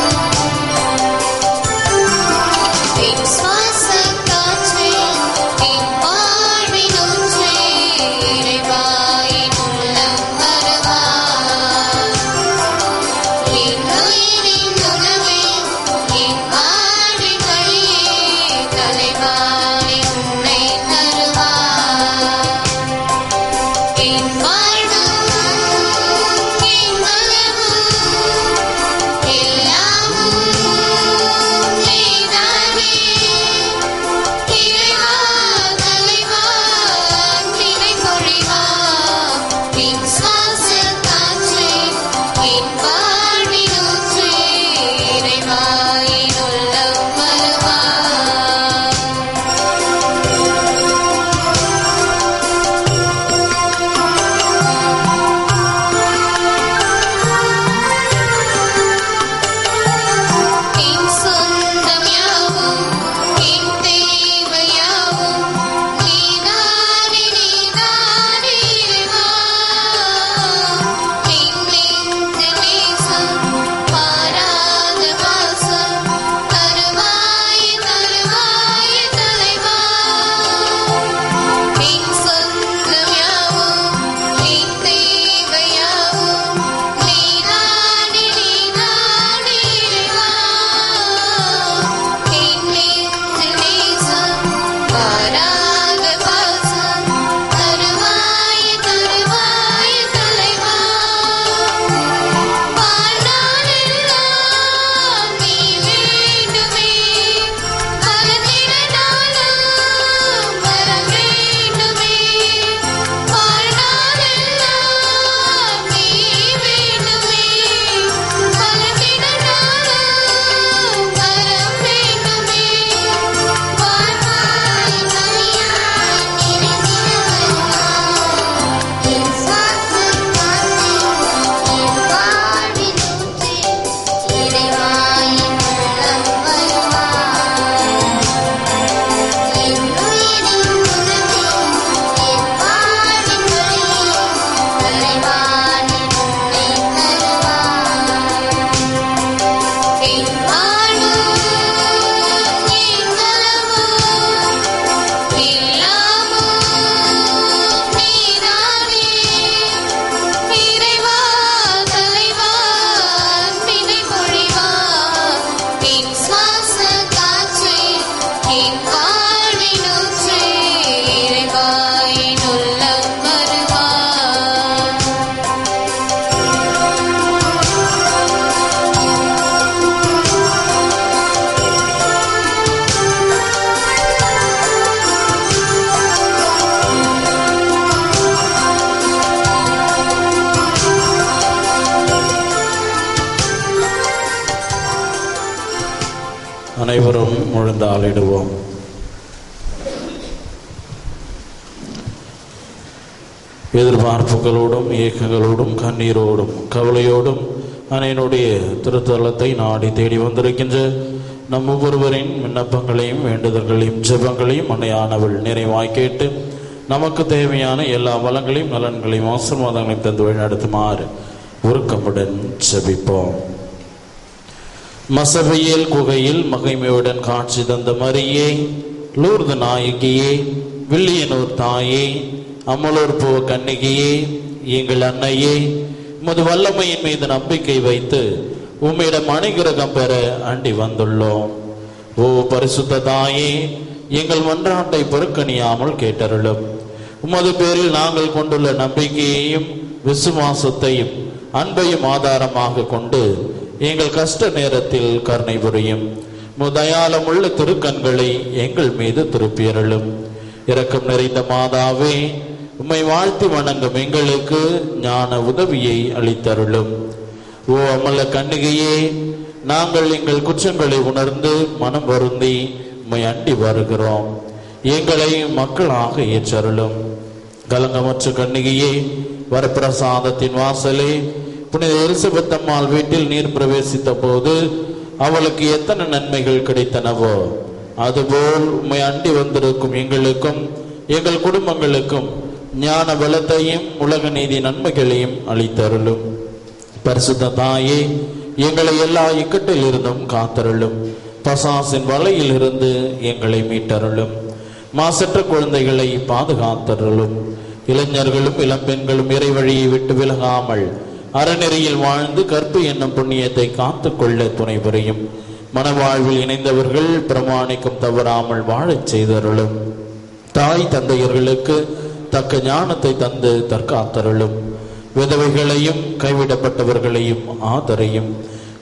முழந்தாளிடுவோம். எதிர்பார்ப்புகளோடும் இயக்கங்களோடும் கண்ணீரோடும் கவலையோடும் அன்னையினுடைய திருத்தலத்தை நாடி தேடி வந்திருக்கின்ற நம் ஒவ்வொருவரின் விண்ணப்பங்களையும் வேண்டுதல்களையும் ஜெபங்களையும் அன்னையானவள் நிறைவாய் கேட்டு நமக்கு தேவையான எல்லா வளங்களையும் நலன்களையும் ஆசீர்வாதங்களையும் தந்து வழிநடத்துமாறு உருக்கமுடன் ஜெபிப்போம். மசபையேல் குகையில் மகிமையுடன் காட்சி தந்த மரியே, லூர்து நாயகியே, வில்லியனூர் தாயே, அமலூர் பூ கன்னிகையே, எங்கள் அன்னையே, உமது வல்லமையின் மீது நம்பிக்கை வைத்து உம்மிடம் அனுகிரகம் பெற அண்டி வந்துள்ளோம். ஓ பரிசுத்த தாயே, எங்கள் மன்றாட்டை பொறுக்கணியாமல் கேட்டருளும். உமது பேரில் நாங்கள் கொண்டுள்ள நம்பிக்கையையும் விசுவாசத்தையும் அன்பையும் ஆதாரமாக கொண்டு எங்கள் கஷ்ட நேரத்தில் கருணை புரியும். தயாளமுள்ள திருக்கண்களை எங்கள் மீது திருப்பியருளும். இரக்கம் நிறைந்த மாதாவே, உம்மை வாழ்த்தி வணங்கும் எங்களுக்கு ஞான உதவியை அளித்தருளும். ஓ அமல கன்னிகையே, நாங்கள் எங்கள் குற்றங்களை உணர்ந்து மனம் வருந்தி உம்மை அண்டி வருகிறோம். எங்களை மக்களாக ஏற்றருளும். கலங்கமற்ற கன்னிகையே, வரப்பிரசாதத்தின் வாசலே, புனித எலிசபெத் அம்மாள் வீட்டில் நீர் பிரவேசித்த போது அவளுக்கு எத்தனை நன்மைகள் கிடைத்தனவோ, அதுபோல் உம்மை அண்டி வந்திருக்கும் எங்களுக்கும் எங்கள் குடும்பங்களுக்கும் ஞான பலத்தையும் உலக நீதி நன்மைகளையும் அளித்தருளும். பரிசுத்த தாயே, எங்களை எல்லா இக்கட்டில் இருந்தும் காத்தருளும். பசாசின் வலையில் இருந்து எங்களை மீட்டருளும். மாசற்ற குழந்தைகளை பாதுகாத்தருளும். இளைஞர்களும் இளம்பெண்களும் இறை வழியை விட்டு விலகாமல் அறநெறியில் வாழ்ந்து கற்பு என்னும் புண்ணியத்தை காத்து கொள்ள துணை புரியும். மனவாழ்வில் இணைந்தவர்கள் பிரமாணிக்கம் தவறாமல் வாழச் செய்தருளும். தாய் தந்தையர்களுக்கு தக்க ஞானத்தை தந்து தற்காத்தருளும். விதவைகளையும் கைவிடப்பட்டவர்களையும் ஆதரையும்.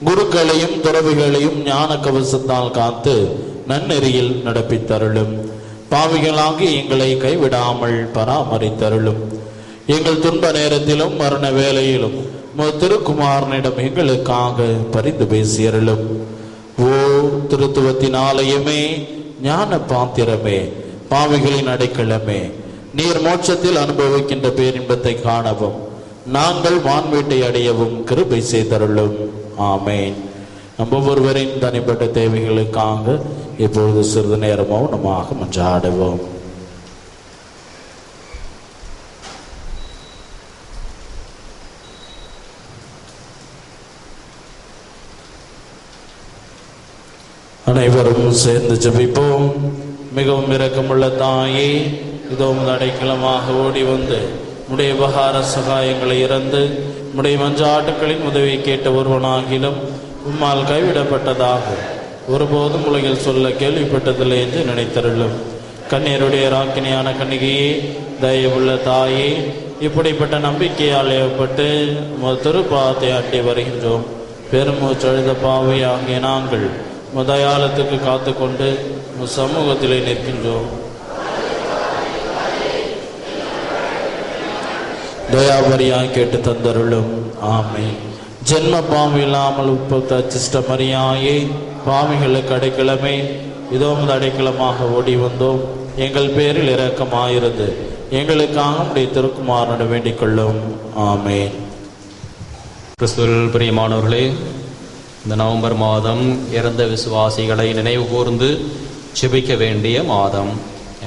குருக்களையும் துறவிகளையும் ஞான கவசத்தால் காத்து நன்னெறியில் நடப்பித்தருளும். பாவிகளாகி எங்களை கைவிடாமல் பராமரித்தருளும். எங்கள் துன்ப நேரத்திலும் மரண வேளையிலும் திருக்குமாரனிடம் எங்களுக்காக பரிந்து பேசியருளும். ஓ திருத்துவத்தின் ஆலயமே, ஞான பாத்திரமே, பாவிகளின் அடைக்கலமே, நீர் மோட்சத்தில் அனுபவிக்கின்ற பேரின்பத்தை காணவும் நாங்கள் வான்வீட்டை அடையவும் கிருபை செய்தருளும். ஆமேன். நம்ம ஒருவரின் தனிப்பட்ட தேவைகளுக்காக இப்பொழுது சிறிது நேரம் மௌனமாக மன்றாடுவோம். அனைவரும் சேர்ந்து ஜெபிப்போம். மிகவும் இரக்கமுள்ள தாயே, இதோ அடைக்கலமாக ஓடி வந்து உடைய உபகார சகாயங்களை இறந்து உடைய மஞ்சாட்டுக்களின் உதவியை கேட்ட ஒருவனாகிலும் உம்மால் கைவிடப்பட்டதாக ஒருபோதும் உலகில் சொல்ல கேள்விப்பட்டதில்லை என்று நினைத்தருளும். கண்ணீருடைய ராக்கினியான கன்னிகையே, தயவுள்ள தாயே, இப்படிப்பட்ட நம்பிக்கையால் ஏற்பட்டு திருப்பாத்தை அட்டி வருகின்றோம். பெருமூச்செழுத பாவை ஆகிய நாங்கள் முதயாலத்துக்கு காத்து கொண்டு சமூகத்திலே நிற்கின்றோம். தயாபரியாய் கேட்டு தந்தருளும். ஆமே. ஜென்ம பாவம் இல்லாமல் உற்பத்த அச்சிஷ்ட மரியாயே, பாவிகளுக்கு அடைக்கலமே, இதோ அடைக்கலமாக ஓடி வந்தோம். எங்கள் பேரில் இரக்கமாயிருந்து எங்களுக்காக உடைய திருக்குமாரனிடம் வேண்டிக் கொள்ளும். ஆமே. கிறிஸ்துவில் பிரியமானவர்களே, இந்த நவம்பர் மாதம் இறந்த விசுவாசிகளை நினைவு கூர்ந்து செபிக்க வேண்டிய மாதம்.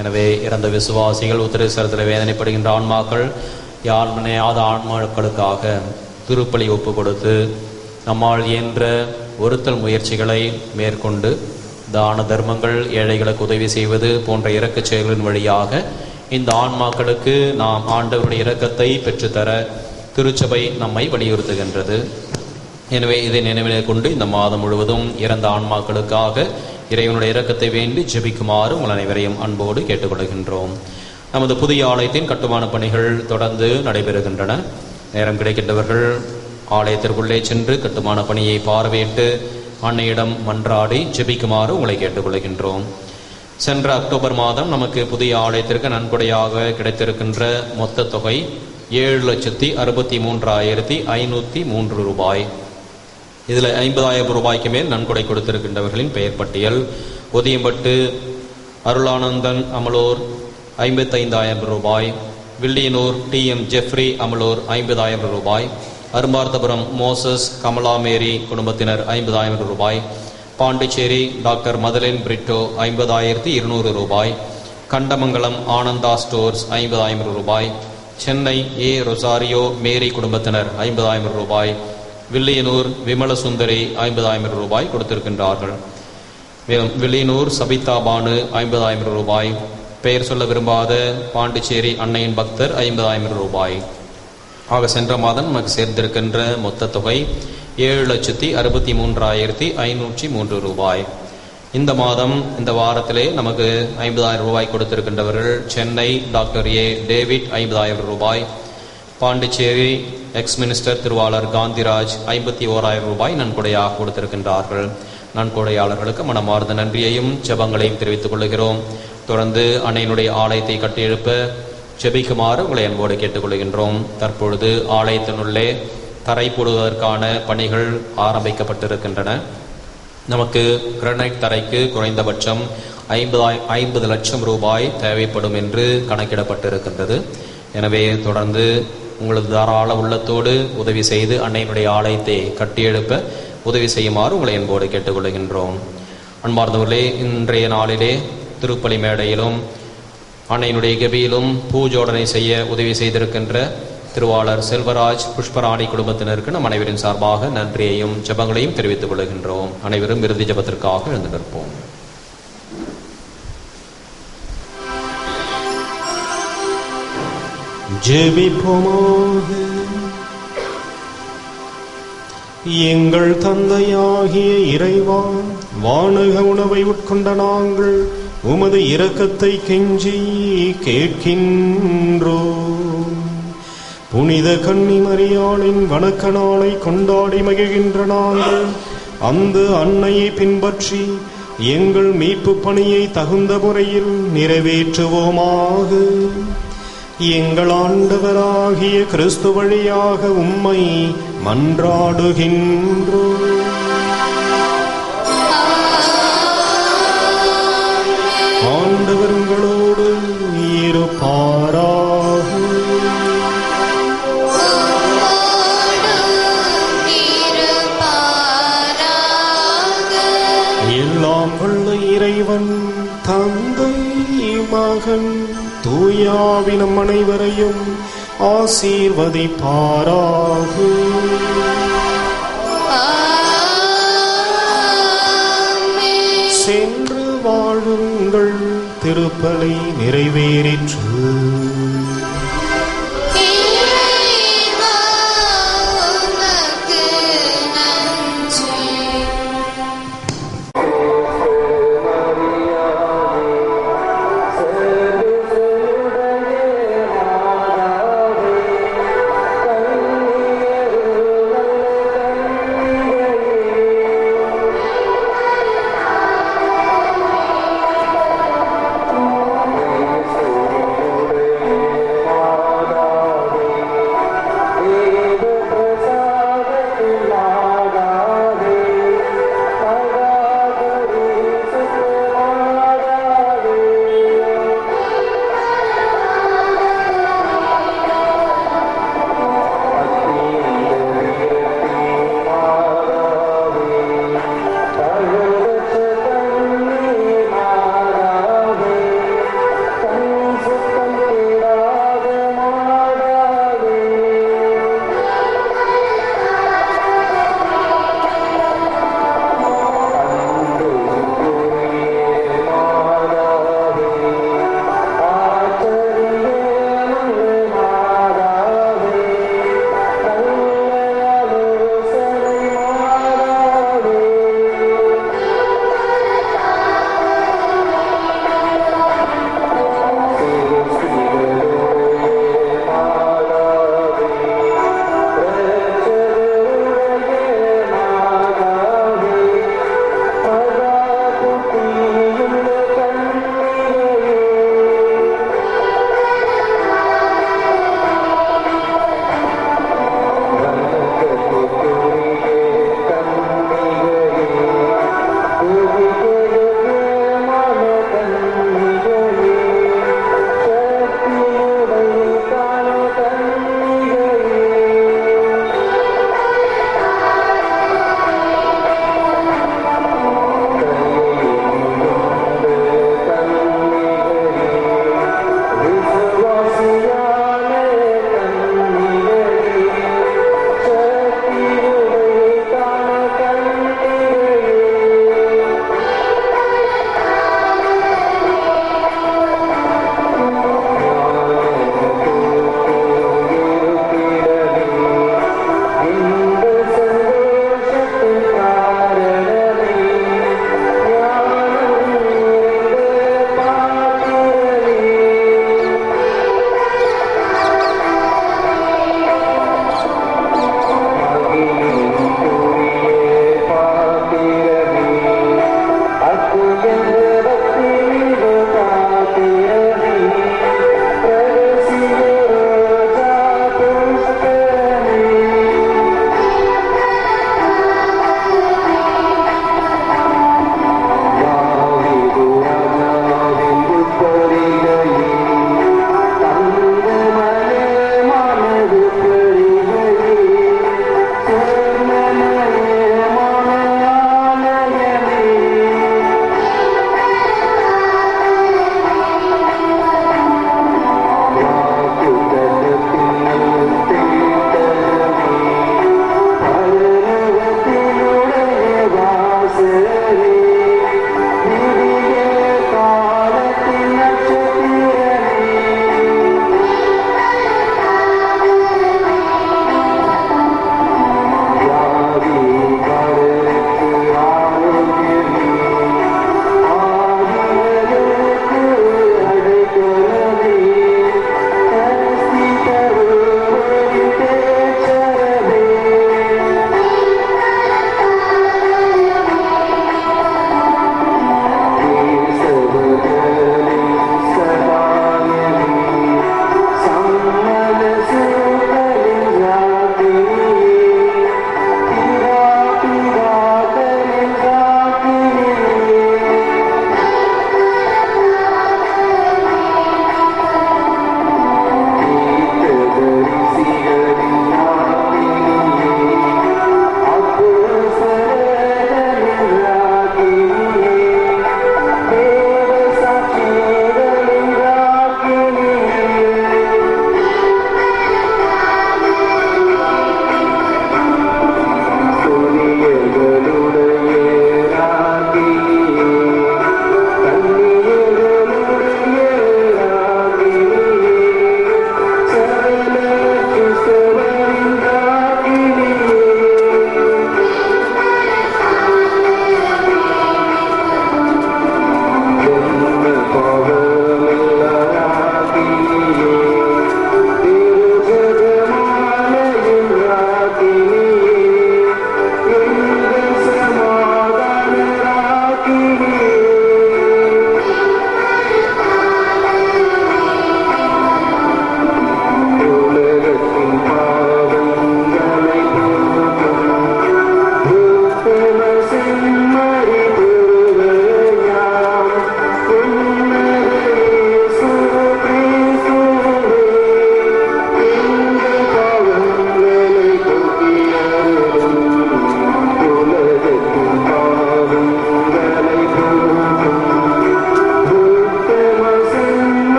எனவே இறந்த விசுவாசிகள் உத்தரேசரத்தில் வேதனைப்படுகின்ற ஆன்மாக்கள், யாழ்மனையாத ஆன்மாக்களுக்காக திருப்பலி ஒப்பு கொடுத்து நம்மால் இயன்ற ஒருத்தல் முயற்சிகளை மேற்கொண்டு தான தர்மங்கள், ஏழைகளுக்கு உதவி செய்வது போன்ற இரக்கச் செயல்களின் வழியாக இந்த ஆன்மாக்களுக்கு நாம் ஆண்டவருடைய இரக்கத்தை பெற்றுத்தர திருச்சபை நம்மை வலியுறுத்துகின்றது. எனவே இதை நினைவிலே கொண்டு இந்த மாதம் முழுவதும் இறந்த ஆன்மாக்களுக்காக இறைவனுடைய இரக்கத்தை வேண்டி ஜெபிக்குமாறு உங்கள் அனைவரையும் அன்போடு கேட்டுக்கொள்கின்றோம். நமது புதிய ஆலயத்தின் கட்டுமான பணிகள் தொடர்ந்து நடைபெறுகின்றன. நேரம் கிடைக்கின்றவர்கள் ஆலயத்திற்குள்ளே சென்று கட்டுமான பணியை பார்வையிட்டு அன்னையிடம் மன்றாடி ஜெபிக்குமாறு உங்களை கேட்டுக்கொள்கின்றோம். சென்ற அக்டோபர் மாதம் நமக்கு புதிய ஆலயத்திற்கு நன்கொடையாக கிடைத்திருக்கின்ற மொத்த தொகை 7,63,503 ரூபாய். இதில் 50,000 ரூபாய்க்கு மேல் நன்கொடை கொடுத்திருக்கின்றவர்களின் பெயர் பட்டியல் ஒதியம்பட்டு அருளானந்தன் அமலோர் 55,000 ரூபாய். வில்லியனூர் TM ஜெஃப்ரி அமலோர் 50,000 ரூபாய். அரும்பார்த்தபுரம் மோசஸ் கமலா மேரி குடும்பத்தினர் 50,000 ரூபாய். பாண்டிச்சேரி டாக்டர் மதலின் பிரிட்டோ 50,200 ரூபாய். கண்டமங்கலம் ஆனந்தா ஸ்டோர்ஸ் 50,000 ரூபாய். சென்னை A. ரொசாரியோ மேரி குடும்பத்தினர் 50,000 ரூபாய். வில்லியனூர் விமலசுந்தரி 50,000 ரூபாய் கொடுத்திருக்கின்றார்கள். வில்லியனூர் சபிதா பானு 50,000 ரூபாய். பெயர் சொல்ல விரும்பாத பாண்டிச்சேரி அன்னையின் பக்தர் 50,000 ரூபாய். ஆக சென்ற மாதம் நமக்கு சேர்ந்திருக்கின்ற மொத்த தொகை 7,63,503 ரூபாய். இந்த மாதம் இந்த வாரத்திலே நமக்கு 50,000 ரூபாய் கொடுத்திருக்கின்றவர்கள் சென்னை டாக்டர் A. டேவிட் 50,000 ரூபாய். பாண்டிச்சேரி எக்ஸ் மினிஸ்டர் திருவாளர் காந்திராஜ் 51,000 ரூபாய் நன்கொடையாக கொடுத்திருக்கின்றார்கள். நன்கொடையாளர்களுக்கு மனமார்ந்த நன்றியையும் ஜெபங்களையும் தெரிவித்துக் கொள்கிறோம். தொடர்ந்து அன்னையினுடைய ஆலயத்தை கட்டியெழுப்ப ஜெபிக்குமாறு உங்களை அன்போடு கேட்டுக்கொள்கின்றோம். தற்பொழுது ஆலயத்தினுள்ளே தரை போடுவதற்கான பணிகள் ஆரம்பிக்கப்பட்டிருக்கின்றன. நமக்கு கிரானைட் தரைக்கு குறைந்தபட்சம் 50 லட்சம் ரூபாய் தேவைப்படும் என்று கணக்கிடப்பட்டிருக்கின்றது. எனவே தொடர்ந்து உங்களது தாராள உள்ளத்தோடு உதவி செய்து அன்னையினுடைய ஆலயத்தை கட்டியெழுப்ப உதவி செய்யுமாறு உங்களை அன்போடு கேட்டுக்கொள்கின்றோம். அன்பார்ந்தவர்களே, இன்றைய நாளிலே திருப்பலி மேடையிலும் அன்னையினுடைய கெபியிலும் பூஜோடனை செய்ய உதவி செய்திருக்கின்ற திருவாளர் செல்வராஜ் புஷ்பராணி குடும்பத்தினருக்கு நம் அனைவரின் சார்பாக நன்றியையும் ஜெபங்களையும் தெரிவித்துக் கொள்கின்றோம். அனைவரும் இறுதி ஜெபத்திற்காக எழுந்து நிற்போம். ஜெபிப்போமாக. எங்கள் தந்தையாகிய இறைவா, வானக உணவை உட்கொண்ட நாங்கள் உமது இரக்கத்தை கெஞ்சி கேட்கின்றோம். புனித கன்னி மரியாளின் வணக்க நாளை கொண்டாடி மகிழ்கின்ற நாங்கள் அந்த அன்னையை பின்பற்றி எங்கள் மீட்பு பணியை தகுந்த முறையில் நிறைவேற்றுவோமாக. எங்கள் ஆண்டவராகிய கிறிஸ்து வழியாக உம்மை மன்றாடுகின்றோம். ஆண்டவர் உங்களோடு இருப்பாராக. எல்லாம் வல்ல இறைவன் தந்தை மகன் தூயாவினம் அனைவரையும் ஆசீர்வதிப்பாராக. சென்று வாழுங்கள், திருப்பலி நிறைவேறிற்று.